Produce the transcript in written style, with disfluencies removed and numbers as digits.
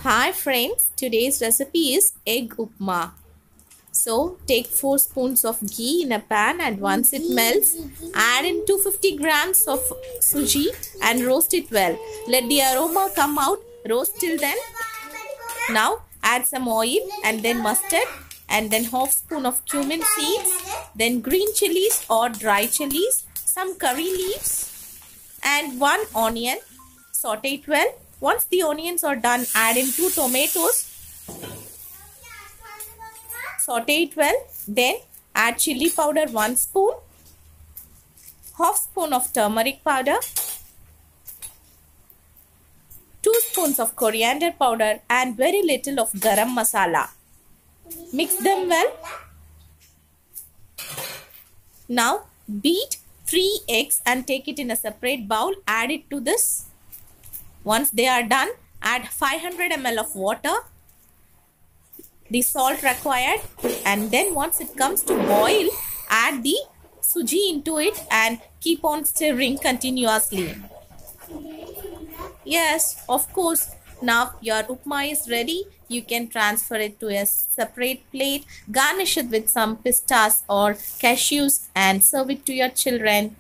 Hi friends, today's recipe is egg upma. So take 4 spoons of ghee in a pan, and once it melts, add in 250 grams of suji and roast it well. Let the aroma come out, roast till then. Now add some oil and then mustard and then half spoon of cumin seeds, then green chilies or dry chilies, some curry leaves and 1 onion. Saute it well. Once the onions are done, add in 2 tomatoes. Saute it well. Then add chili powder 1 spoon, half spoon of turmeric powder, 2 spoons of coriander powder and very little of garam masala. Mix them well. Now beat 3 eggs and take it in a separate bowl. Add it to this. Once they are done, add 500 ml of water, the salt required, and then once it comes to boil, add the suji into it and keep on stirring continuously. Yes, of course. Now your upma is ready. You can transfer it to a separate plate, garnish it with some pistas or cashews and serve it to your children.